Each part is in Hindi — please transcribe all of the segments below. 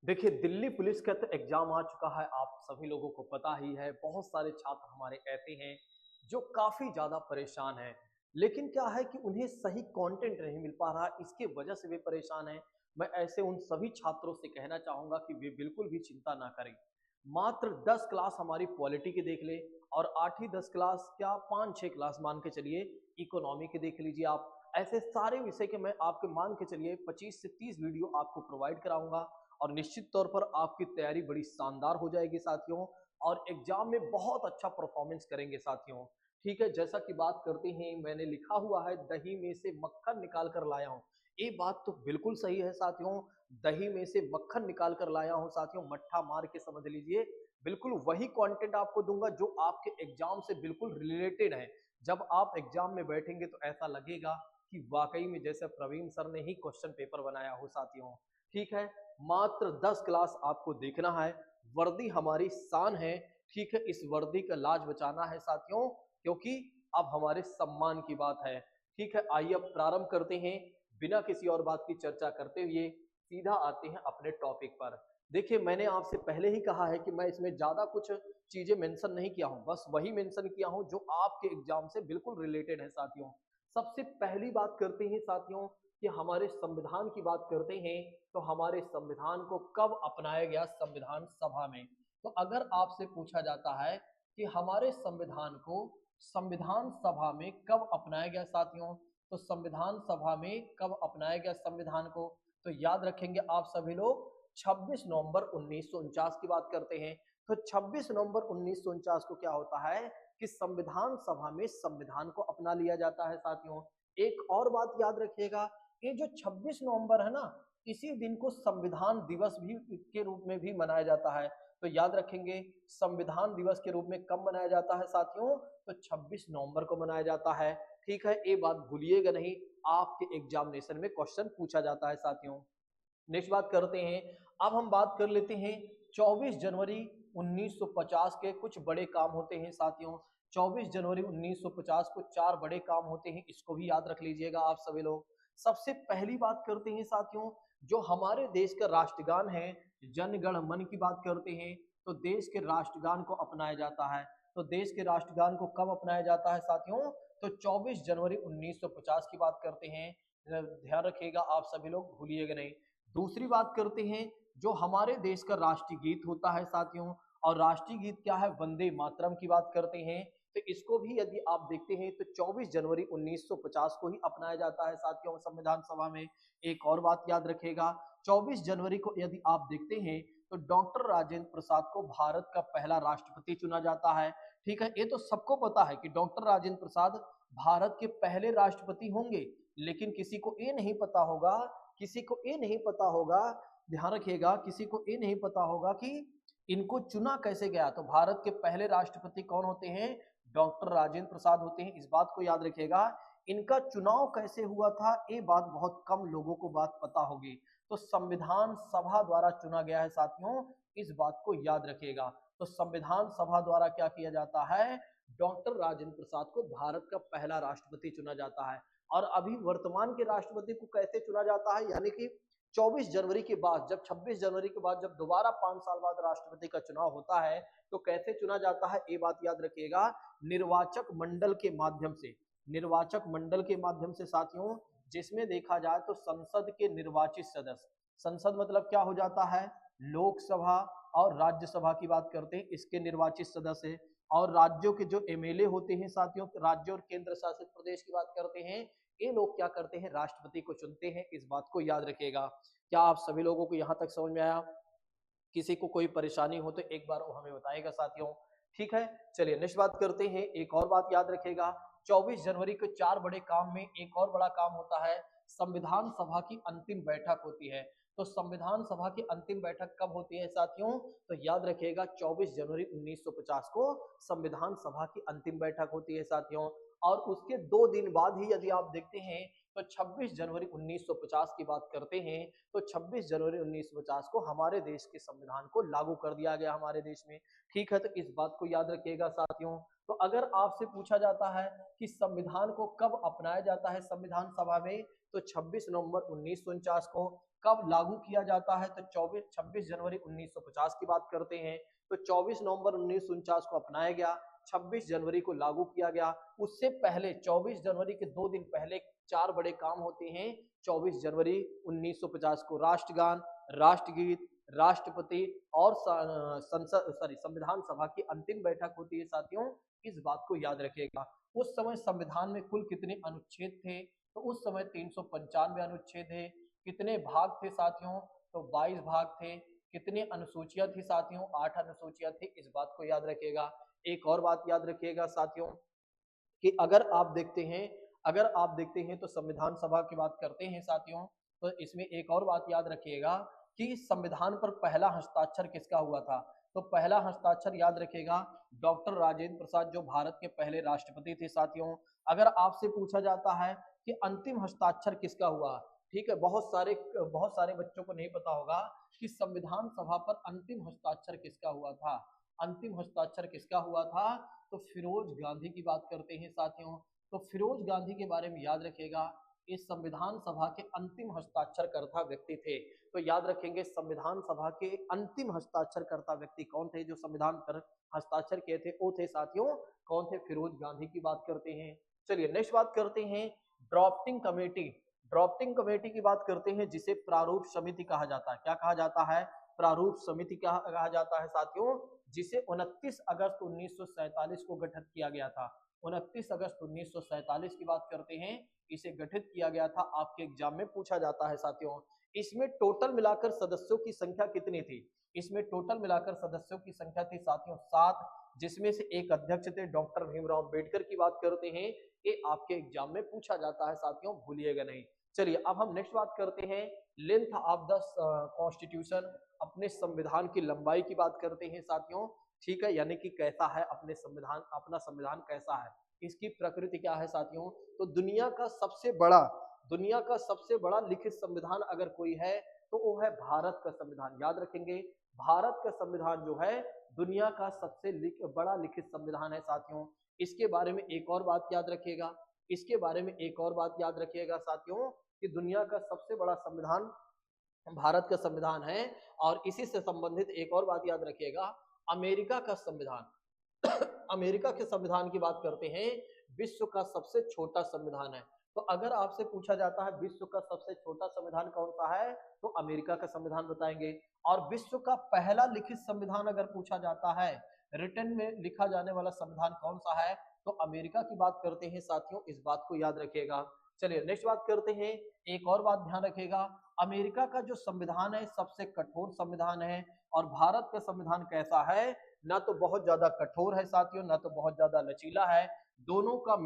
देखिए, दिल्ली पुलिस का तो एग्ज़ाम आ चुका है, आप सभी लोगों को पता ही है। बहुत सारे छात्र हमारे ऐसे हैं, जो काफ़ी ज़्यादा परेशान हैं। लेकिन क्या है कि उन्हें सही कंटेंट नहीं मिल पा रहा, इसकी वजह से वे परेशान हैं। मैं ऐसे उन सभी छात्रों से कहना चाहूँगा कि वे बिल्कुल भी चिंता ना करें। मात्र 10 क्लास हमारी पॉलिटी की देख लें और 8 ही 10 क्लास क्या 5-6 क्लास मान के चलिए, इकोनॉमी के देख लीजिए आप। ऐसे सारे विषय के मैं आपके मान के चलिए 25 से 30 वीडियो आपको प्रोवाइड कराऊँगा। और निश्चित तौर पर आपकी तैयारी बड़ी शानदार हो जाएगी साथियों और एग्जाम में बहुत अच्छा परफॉर्मेंस करेंगे साथियों। ठीक है, जैसा कि बात करते हैं, मैंने लिखा हुआ है दही में से मक्खन निकाल कर लाया हूँ। ये बात तो बिल्कुल सही है साथियों। दही में से मक्खन निकाल कर लाया हूँ साथियों, मट्ठा मार के समझ लीजिए। बिल्कुल वही कंटेंट आपको दूंगा जो आपके एग्जाम से बिल्कुल रिलेटेड है। जब आप एग्जाम में बैठेंगे तो ऐसा लगेगा कि वाकई में जैसे प्रवीण सर ने ही क्वेश्चन पेपर बनाया हो साथियों। ठीक है, मात्र 10 क्लास आपको देखना है। वर्दी हमारी शान है। ठीक है, इस वर्दी का लाज बचाना है साथियों, क्योंकि अब हमारे सम्मान की बात है। ठीक है, आइए अब प्रारंभ करते हैं। बिना किसी और बात की चर्चा करते हुए सीधा आते हैं अपने टॉपिक पर। देखिए, मैंने आपसे पहले ही कहा है कि मैं इसमें ज़्यादा कुछ चीज़ें मेंशन नहीं किया हूँ, बस वही मेंशन किया हूँ जो आपके एग्जाम से बिल्कुल रिलेटेड है साथियों। सबसे पहली बात करते हैं साथियों कि हमारे संविधान की बात करते हैं, तो हमारे संविधान को कब अपनाया गया संविधान सभा में। तो अगर आपसे पूछा जाता है कि हमारे संविधान को संविधान सभा में कब अपनाया गया साथियों, तो संविधान सभा में कब अपनाया गया संविधान को, तो याद रखेंगे आप सभी लोग 26 नवंबर 1949 की बात करते हैं। तो 26 नवंबर 1949 को क्या होता है कि संविधान सभा में संविधान को अपना लिया जाता है साथियों। एक और बात याद रखिएगा, ये जो 26 नवंबर है ना, इसी दिन को संविधान दिवस भी के रूप में भी मनाया जाता है। तो याद रखेंगे, संविधान दिवस के रूप में कब मनाया जाता है साथियों, तो 26 नवंबर को मनाया जाता है। ठीक है, ये बात भूलिएगा नहीं, आपके एग्जामिनेशन में क्वेश्चन पूछा जाता है साथियों। नेक्स्ट बात करते हैं। अब हम बात कर लेते हैं 24 जनवरी 1950 के कुछ बड़े काम होते हैं साथियों। 24 जनवरी 1950 को चार बड़े काम होते हैं, इसको भी याद रख लीजिएगा आप सभी लोग। सबसे पहली बात करते हैं साथियों, जो हमारे देश का राष्ट्रगान है, जन गण मन की बात करते हैं, तो देश के राष्ट्रगान को अपनाया जाता है। तो देश के राष्ट्रगान को कब अपनाया जाता है साथियों, तो 24 जनवरी 1950 की बात करते हैं। ध्यान रखिएगा आप सभी लोग, भूलिएगा नहीं। दूसरी बात करते हैं, जो हमारे देश का राष्ट्रीय गीत होता है साथियों, और राष्ट्रीय गीत क्या है, वंदे मातरम की बात करते हैं। तो इसको भी यदि आप देखते हैं तो 24 जनवरी 1950 को ही अपनाया जाता है साथियों संविधान सभा में। एक और बात याद रखेगा, 24 जनवरी को यदि आप देखते हैं तो डॉक्टर राजेंद्र प्रसाद को भारत का पहला राष्ट्रपति चुना जाता है। ठीक है, ये तो सबको पता है कि डॉक्टर राजेंद्र प्रसाद भारत के पहले राष्ट्रपति होंगे, लेकिन किसी को ये नहीं पता होगा, ध्यान रखिएगा, किसी को ये नहीं पता होगा कि इनको चुना कैसे गया। तो भारत के पहले राष्ट्रपति कौन होते हैं, डॉक्टर राजेंद्र प्रसाद होते हैं, इस बात को याद रखिएगा। इनका चुनाव कैसे हुआ था, ये बात बहुत कम लोगों को बात पता होगी। तो संविधान सभा द्वारा चुना गया है साथियों, इस बात को याद रखिएगा। तो संविधान सभा द्वारा क्या किया जाता है, डॉक्टर राजेंद्र प्रसाद को भारत का पहला राष्ट्रपति चुना जाता है। और अभी वर्तमान के राष्ट्रपति को कैसे चुना जाता है, यानी कि 24 जनवरी के बाद, जब 26 जनवरी के बाद जब दोबारा 5 साल बाद राष्ट्रपति का चुनाव होता है, तो कैसे चुना जाता है, ये बात याद रखिएगा, निर्वाचक मंडल के माध्यम से। निर्वाचक मंडल के माध्यम से साथियों, जिसमें देखा जाए तो संसद के निर्वाचित सदस्य, संसद मतलब क्या हो जाता है, लोकसभा और राज्यसभा की बात करते हैं, इसके निर्वाचित सदस्य। और राज्यों के जो एमएलए होते हैं साथियों, राज्य और केंद्र शासित प्रदेश की बात करते हैं, ये लोग क्या करते हैं, राष्ट्रपति को चुनते हैं, इस बात को याद रखिएगा। क्या आप सभी लोगों को यहाँ तक समझ में आया? किसी को कोई परेशानी हो तो एक बार वो हमें बताएगा साथियों। ठीक है, चलिए नेक्स्ट बात करते हैं। एक और बात याद रखेगा, 24 जनवरी के चार बड़े काम में एक और बड़ा काम होता है, संविधान सभा की अंतिम बैठक होती है। तो संविधान सभा की अंतिम बैठक कब होती है साथियों, तो याद रखिएगा 24 जनवरी 1950 को संविधान सभा की अंतिम बैठक होती है साथियों। और उसके 2 दिन बाद ही यदि आप देखते हैं तो 26 जनवरी 1950 की बात करते हैं, तो 26 जनवरी 1950 को हमारे देश के संविधान को लागू कर दिया गया हमारे देश में। ठीक है, तो इस बात को याद रखिएगा साथियों। तो अगर आपसे पूछा जाता है कि संविधान को कब अपनाया जाता है संविधान सभा में, तो 26 नवंबर 1949 को। कब लागू किया जाता है तो 26 जनवरी 1950 की बात करते हैं। तो 24 नवंबर 1949 को अपनाया गया, 26 जनवरी को लागू किया गया। उससे पहले 24 जनवरी के 2 दिन पहले 4 बड़े काम होते हैं। 24 जनवरी 1950 को राष्ट्रगान, राष्ट्रगीत, राष्ट्रपति और संसद संविधान सभा की अंतिम बैठक होती है साथियों। इस बात को याद रखिएगा। उस समय संविधान में कुल कितने अनुच्छेद थे तो उस समय 395 अनुच्छेद थे। कितने भाग थे साथियों तो 22 भाग थे। कितनी अनुसूचियां थी साथियों 8 अनुसूचियां थी। इस बात को याद रखिएगा। एक और बात याद रखिएगा साथियों कि अगर आप देखते हैं तो संविधान सभा की बात करते हैं साथियों, तो इसमें एक और बात याद रखिएगा कि संविधान पर पहला हस्ताक्षर किसका हुआ था। तो पहला हस्ताक्षर याद रखिएगा डॉक्टर राजेंद्र प्रसाद, जो भारत के पहले राष्ट्रपति थे साथियों। अगर आपसे पूछा जाता है कि अंतिम हस्ताक्षर किसका हुआ, ठीक है, बहुत सारे बच्चों को नहीं पता होगा कि संविधान सभा पर अंतिम हस्ताक्षर किसका हुआ था। अंतिम हस्ताक्षर किसका हुआ था तो फिरोज गांधी की बात करते हैं साथियों। तो फिरोज गांधी के बारे में याद रखिएगा, इस संविधान सभा के अंतिम हस्ताक्षरकर्ता व्यक्ति थे। तो याद रखेंगे संविधान सभा के अंतिम हस्ताक्षरकर्ता व्यक्ति कौन थे, जो संविधान पर हस्ताक्षर किए थे वो थे साथियों कौन थे, फिरोज गांधी की बात करते हैं। चलिए नेक्स्ट बात करते हैं ड्राफ्टिंग कमेटी। ड्राफ्टिंग कमेटी की बात करते हैं जिसे प्रारूप समिति कहा जाता है। क्या कहा जाता है, प्रारूप समिति कहा जाता है साथियों, जिसे 29 अगस्त 1947 को गठित किया गया था। 29 अगस्त 1947 की बात करते हैं, इसे गठित किया गया था। आपके एग्जाम में पूछा जाता है साथियों। इसमें टोटल मिलाकर सदस्यों की संख्या कितनी थी, इसमें टोटल मिलाकर सदस्यों की संख्या थी साथियों 7, जिसमें से एक अध्यक्ष थे डॉक्टर भीमराव अंबेडकर की बात करते हैं। ये आपके एग्जाम में पूछा जाता है साथियों, भूलिएगा नहीं। चलिए अब हम नेक्स्ट बात करते हैं लेंथ ऑफ द कॉन्स्टिट्यूशन, अपने संविधान की लंबाई की बात करते हैं साथियों। ठीक है, यानी कि कैसा है अपना संविधान कैसा है, इसकी प्रकृति क्या है साथियों। तो दुनिया का सबसे बड़ा लिखित संविधान अगर कोई है तो वो है भारत का संविधान। याद रखेंगे भारत का संविधान जो है दुनिया का सबसे बड़ा लिखित संविधान है साथियों। इसके बारे में एक और बात याद रखिएगा, साथियों कि दुनिया का सबसे बड़ा संविधान भारत का संविधान है। और इसी से संबंधित एक और बात याद रखिएगा, अमेरिका का संविधान अमेरिका के संविधान की बात करते हैं, विश्व का सबसे छोटा संविधान है। तो अगर आपसे पूछा जाता है विश्व का सबसे छोटा संविधान कौन सा है तो अमेरिका का संविधान बताएंगे। और विश्व का पहला लिखित संविधान अगर पूछा जाता है, रिटन में लिखा जाने वाला संविधान कौन सा है तो अमेरिका की बात करते हैं साथियों। इस बात को याद रखिएगा। चलिए नेक्स्ट बात करते हैं, एक और बात ध्यान रखिएगा, अमेरिका का जो संविधान है सबसे कठोर संविधान है। और भारत का संविधान कैसा है, ना तो बहुत ज्यादा कठोर है साथियों, ना तो बहुत ज्यादा लचीला है, दोनों का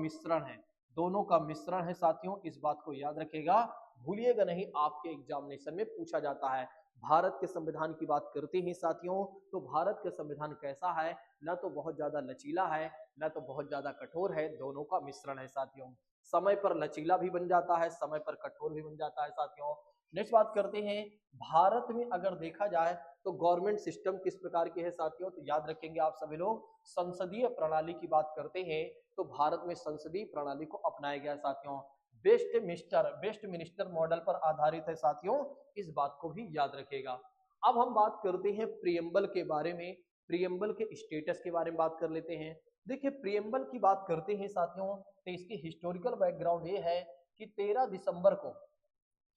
मिश्रण है साथियों। इस बात को याद रखिएगा, भूलिएगा नहीं, आपके एग्जामिनेशन में पूछा जाता है। भारत के संविधान की बात करते हैं साथियों, तो भारत का संविधान कैसा है, ना तो बहुत ज्यादा लचीला है, ना तो बहुत ज्यादा कठोर है, दोनों का मिश्रण है साथियों। समय पर लचीला भी बन जाता है, समय पर कठोर भी बन जाता है साथियों। नेक्स्ट बात करते हैं, भारत में अगर देखा जाए तो गवर्नमेंट सिस्टम किस प्रकार की है साथियों। तो याद रखेंगे आप सभी लोग, संसदीय प्रणाली की बात करते हैं तो भारत में संसदीय प्रणाली को अपनाया गया साथियों। वेस्ट मिनिस्टर मॉडल पर आधारित है साथियों, इस बात को भी याद रखेगा। अब हम बात करते हैं प्रियम्बल के बारे में, प्रियम्बल के स्टेटस के बारे में बात कर लेते हैं। देखिए प्रियम्बल की बात करते हैं साथियों, तो इसकी हिस्टोरिकल बैकग्राउंड ये है कि 13 दिसंबर को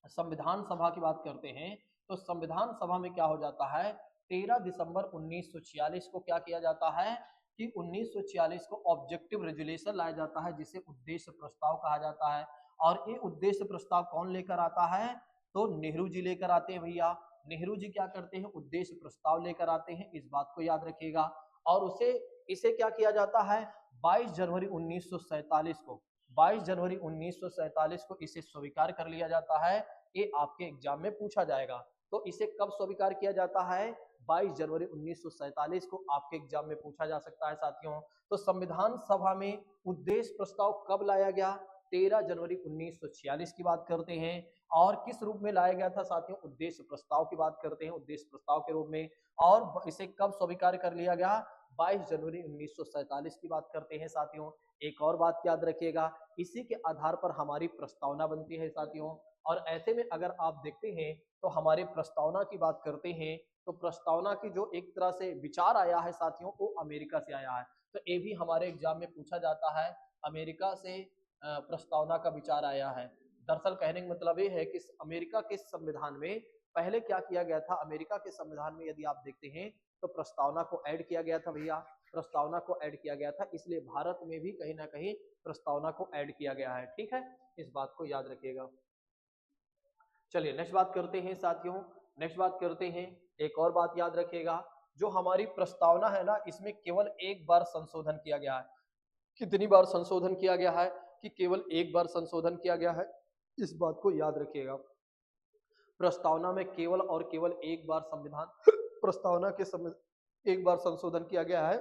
संविधान सभा की बात करते हैं, तो संविधान सभा में क्या हो जाता है, 13 दिसंबर 1946 को क्या किया जाता है कि 1946 को ऑब्जेक्टिव रेजुलेशन लाया जाता है, जिसे उद्देश्य प्रस्ताव कहा जाता है। और ये उद्देश्य प्रस्ताव कौन लेकर आता है तो नेहरू जी लेकर आते हैं भैया। नेहरू जी क्या करते हैं, उद्देश्य प्रस्ताव लेकर आते हैं, इस बात को याद रखिएगा। और इसे क्या किया जाता है 22 जनवरी 1947 को 22 जनवरी 1947 को इसे स्वीकार कर लिया जाता है। ये आपके एग्जाम में पूछा जाएगा। तो इसे कब स्वीकार किया जाता है 22 जनवरी 1947 को आपके एग्जाम में पूछा जा सकता है साथियों। तो संविधान सभा में उद्देश्य प्रस्ताव कब लाया गया 13 जनवरी 1946 की बात करते हैं। और किस रूप में लाया गया था साथियों, उद्देश्य प्रस्ताव की बात करते हैं, उद्देश्य प्रस्ताव के रूप में। और इसे कब स्वीकार कर लिया गया 22 जनवरी 1947 की बात करते हैं साथियों। एक और बात याद रखिएगा, इसी के आधार पर हमारी प्रस्तावना बनती है साथियों। और ऐसे में अगर आप देखते हैं तो हमारे प्रस्तावना की बात करते हैं तो प्रस्तावना की जो एक तरह से विचार आया है साथियों वो अमेरिका से आया है। तो ये भी हमारे एग्जाम में पूछा जाता है, अमेरिका से प्रस्तावना का विचार आया है। दरअसल कहने का मतलब ये है कि अमेरिका के संविधान में पहले क्या किया गया था, अमेरिका के संविधान में यदि आप देखते हैं तो प्रस्तावना को ऐड किया गया था भैया, प्रस्तावना को ऐड किया गया था, इसलिए भारत में भी कहीं ना कहीं प्रस्तावना को ऐड किया गया है। ठीक है, इस बात को याद रखिएगा। चलिए नेक्स्ट बात करते हैं साथियों, नेक्स्ट बात करते हैं, एक और बात याद रखिएगा, जो हमारी प्रस्तावना है ना इसमें केवल एक बार संशोधन किया गया है। कितनी बार संशोधन किया गया है, कि केवल एक बार संशोधन किया गया है, इस बात को याद रखिएगा। प्रस्तावना में केवल और केवल एक बार संविधान प्रस्तावना के एक बार संशोधन किया गया है,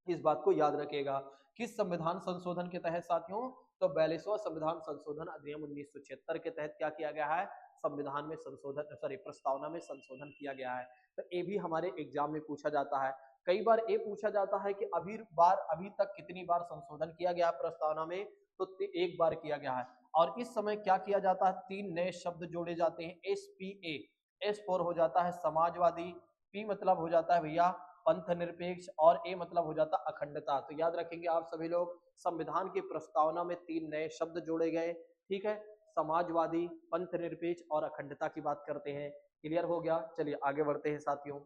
इस बात को याद रखिएगा। किस संविधान संशोधन के तहत साथियों, तो 42वां संविधान संशोधन अधिनियम 1976 के तहत क्या किया गया है, संविधान में संशोधन, सॉरी प्रस्तावना में संशोधन किया गया है। तो ये भी हमारे एग्जाम में पूछा जाता है। कई बार ये पूछा जाता है कि अभी तक कितनी बार संशोधन किया गया प्रस्तावना में, तो एक बार किया गया है। और इस समय क्या किया जाता है, 3 नए शब्द जोड़े जाते हैं, SPA, S फॉर हो जाता है समाजवादी, P मतलब हो जाता है भैया पंथ निरपेक्ष, और A मतलब हो जाता है अखंडता। तो याद रखेंगे आप सभी लोग, संविधान की प्रस्तावना में 3 नए शब्द जोड़े गए। ठीक है, समाजवादी, पंथ निरपेक्ष और अखंडता की बात करते हैं। क्लियर हो गया, चलिए आगे बढ़ते हैं साथियों।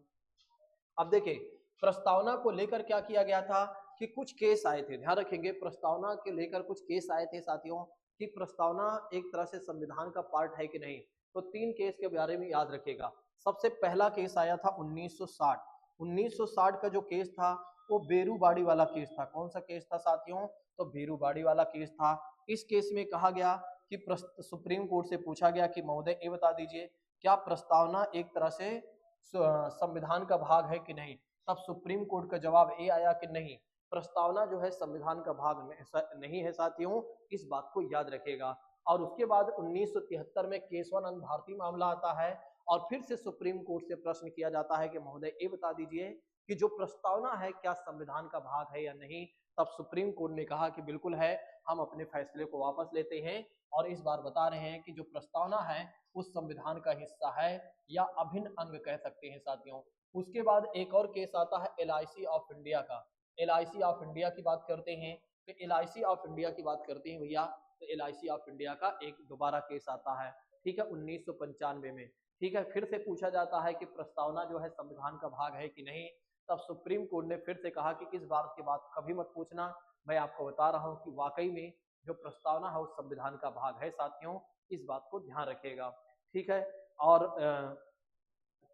अब देखिए प्रस्तावना को लेकर क्या किया गया था, कि कुछ केस आए थे, ध्यान रखेंगे प्रस्तावना के लेकर कुछ केस आए थे साथियों, कि प्रस्तावना एक तरह से संविधान का पार्ट है कि नहीं। तो 3 केस के बारे में याद रखेगा। सबसे पहला केस आया था 1960। 1960 का जो केस था वो बेरूबाड़ी वाला केस था। कौन सा केस था साथियों, तो बेरूबाड़ी वाला केस था। इस केस में कहा गया कि सुप्रीम कोर्ट से पूछा गया कि महोदय ये बता दीजिए, क्या प्रस्तावना एक तरह से संविधान का भाग है कि नहीं। तब सुप्रीम कोर्ट का जवाब ये आया कि नहीं, प्रस्तावना जो है संविधान का भाग नहीं है साथियों, इस बात को याद रखेगा। और उसके बाद 1973 में केशवानंद भारती मामला आता है, और फिर से सुप्रीम कोर्ट से प्रश्न किया जाता है कि महोदय ये बता दीजिए कि जो प्रस्तावना है क्या संविधान का भाग है या नहीं। तब सुप्रीम कोर्ट ने कहा कि बिल्कुल है, हम अपने फैसले को वापस लेते हैं और इस बार बता रहे हैं कि जो प्रस्तावना है उस संविधान का हिस्सा है या अभिन्न अंग कह सकते हैं साथियों। उसके बाद एक और केस आता है LIC ऑफ इंडिया का। LIC ऑफ इंडिया की बात करते हैं, तो LIC ऑफ इंडिया की बात करते हैं भैया, तो LIC ऑफ इंडिया का एक दोबारा केस आता है। ठीक है, 1995 में। ठीक है, फिर से पूछा जाता है कि प्रस्तावना जो है संविधान का भाग है कि नहीं। तब सुप्रीम कोर्ट ने फिर से कहा कि इस बात के बाद कभी मत पूछना, मैं आपको बता रहा हूं कि वाकई में जो प्रस्तावना है वो संविधान का भाग है साथियों, इस बात को ध्यान रखिएगा। ठीक है, और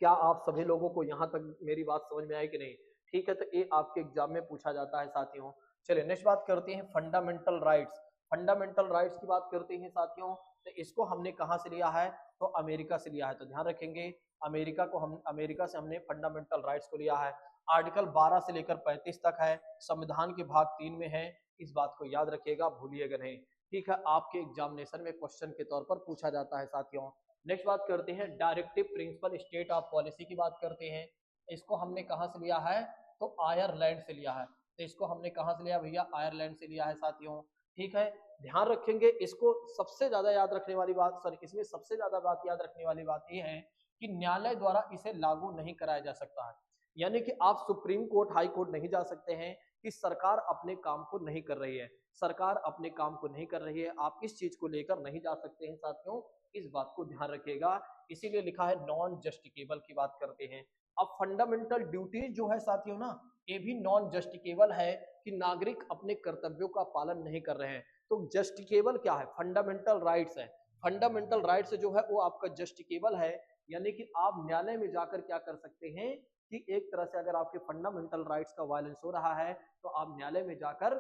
क्या आप सभी लोगों को यहाँ तक मेरी बात समझ में आई कि नहीं। ठीक है, तो ये आपके एग्जाम में पूछा जाता है साथियों। चलिए नेक्स्ट बात करते हैं फंडामेंटल राइट्स। फंडामेंटल राइट्स की बात करते हैं साथियों, तो इसको हमने कहाँ से लिया है, तो अमेरिका से लिया है। तो ध्यान रखेंगे अमेरिका से हमने फंडामेंटल राइट्स को लिया है। आर्टिकल 12 से लेकर 35 तक है, संविधान के भाग 3 में है, इस बात को याद रखिएगा, भूलिएगा नहीं। ठीक है, आपके एग्जामिनेशन में क्वेश्चन के तौर पर पूछा जाता है साथियों। नेक्स्ट बात करते हैं directive principle state of policy की बात करते हैं। इसको हमने कहाँ से लिया है, तो आयरलैंड से लिया है। तो इसको हमने कहाँ से लिया भैया, आयरलैंड से लिया है साथियों। ठीक है, ध्यान रखेंगे, इसको सबसे ज्यादा याद रखने वाली बात, सॉरी इसमें सबसे ज्यादा बात याद रखने वाली बात यह है कि न्यायालय द्वारा इसे लागू नहीं कराया जा सकता है। यानी कि आप सुप्रीम कोर्ट, हाई कोर्ट नहीं जा सकते हैं कि सरकार अपने काम को नहीं कर रही है, सरकार अपने काम को नहीं कर रही है, आप इस चीज को लेकर नहीं जा सकते हैं साथियों, इस बात को ध्यान रखिएगा। इसीलिए लिखा है नॉन जस्टिकेबल की बात करते हैं। अब फंडामेंटल ड्यूटीज जो है साथियों ना, ये भी नॉन जस्टिकेबल है कि नागरिक अपने कर्तव्यों का पालन नहीं कर रहे हैं। तो जस्टिकेबल क्या है, फंडामेंटल राइट्स है। फंडामेंटल राइट्स जो है वो आपका जस्टिकेबल है, यानी कि आप न्यायालय में जाकर क्या कर सकते हैं कि एक तरह से अगर आपके फंडामेंटल राइट्स का वायलेंस हो रहा है तो आप न्यायालय में जाकर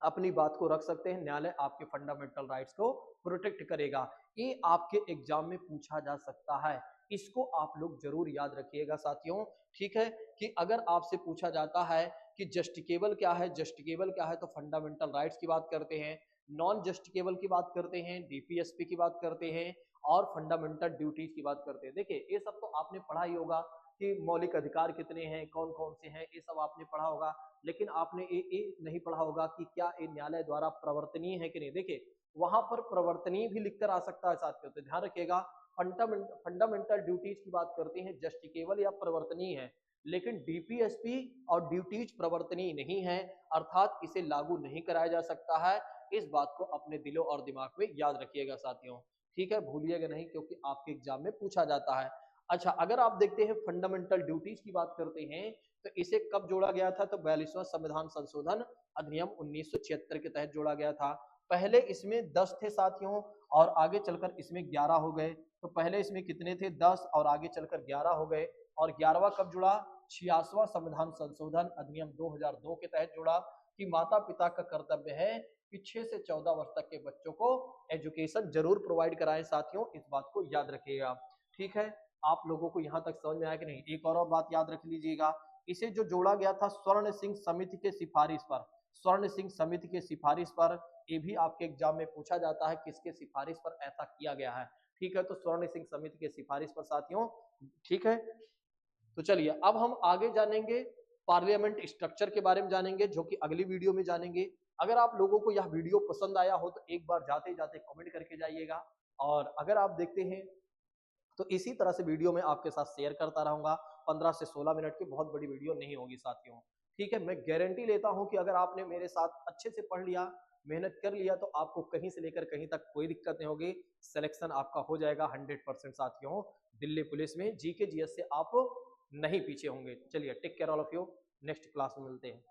अपनी बात को रख सकते हैं, न्यायालय आपके फंडामेंटल राइट्स को प्रोटेक्ट करेगा। ये आपके एग्जाम में पूछा जा सकता है, इसको आप लोग जरूर याद रखिएगा साथियों। ठीक है, कि अगर आपसे पूछा जाता है कि जस्टिकेबल क्या है, जस्टिकेबल क्या है, तो फंडामेंटल राइट्स की बात करते हैं, नॉन जस्टिकेबल की बात करते हैं, DPSP की बात करते हैं, और फंडामेंटल ड्यूटीज की बात करते हैं। देखिए ये सब तो आपने पढ़ा ही होगा कि मौलिक अधिकार कितने हैं, कौन कौन से हैं, ये सब आपने पढ़ा होगा। लेकिन आपने ये नहीं पढ़ा होगा कि क्या ये न्यायालय द्वारा प्रवर्तनीय है कि नहीं। देखिए वहां पर प्रवर्तनीय भी लिखकर आ सकता है साथियों। तो ध्यान रखिएगा, फंडामेंटल ड्यूटीज की बात करते हैं, जस्ट केवल या प्रवर्तनीय है, लेकिन डीपीएसपी और ड्यूटीज प्रवर्तनीय नहीं है, अर्थात इसे लागू नहीं कराया जा सकता है। इस बात को अपने दिलो और दिमाग में याद रखिएगा साथियों, ठीक है, भूलिएगा नहीं, क्योंकि आपके एग्जाम में पूछा जाता है। अच्छा, अगर आप देखते हैं फंडामेंटल ड्यूटीज की बात करते हैं, तो इसे कब जोड़ा गया था? तो 42वां संविधान संशोधन अधिनियम 1976 के तहत जोड़ा गया था। पहले इसमें 10 थे साथियों, और आगे चलकर इसमें 11 हो गए। तो पहले इसमें कितने थे? 10, और आगे चलकर 11 हो गए। और 11वां कब जुड़ा? 86वां संविधान संशोधन अधिनियम 2002 के तहत जुड़ा, कि माता पिता का कर्तव्य है कि 6 से 14 वर्ष तक के बच्चों को एजुकेशन जरूर प्रोवाइड कराएं साथियों, इस बात को याद रखिएगा। ठीक है, आप लोगों को यहाँ तक समझ में आया कि नहीं? एक और बात याद रख लीजिएगा, इसे जो जोड़ा गया था स्वर्ण सिंह समिति के सिफारिश पर, स्वर्ण सिंह समिति के सिफारिश पर, ये भी आपके एग्जाम में पूछा जाता है, किसके सिफारिश पर ऐसा किया गया है। ठीक है, तो स्वर्ण सिंह समिति के सिफारिश पर साथियों। ठीक है, तो चलिए अब हम आगे जानेंगे, पार्लियामेंट स्ट्रक्चर के बारे में जानेंगे, जो कि अगली वीडियो में जानेंगे। अगर आप लोगों को यह वीडियो पसंद आया हो तो एक बार जाते जाते कमेंट करके जाइएगा, और अगर आप देखते हैं तो इसी तरह से वीडियो में आपके साथ शेयर करता रहूंगा। 15 से 16 मिनट की बहुत बड़ी वीडियो नहीं होगी साथियों। ठीक है, मैं गारंटी लेता हूं कि अगर आपने मेरे साथ अच्छे से पढ़ लिया, मेहनत कर लिया, तो आपको कहीं से लेकर कहीं तक कोई दिक्कत नहीं होगी। सिलेक्शन आपका हो जाएगा 100% साथियों। दिल्ली पुलिस में जीके जीएस से आप नहीं पीछे होंगे। चलिए, take care all of you, next class में मिलते हैं।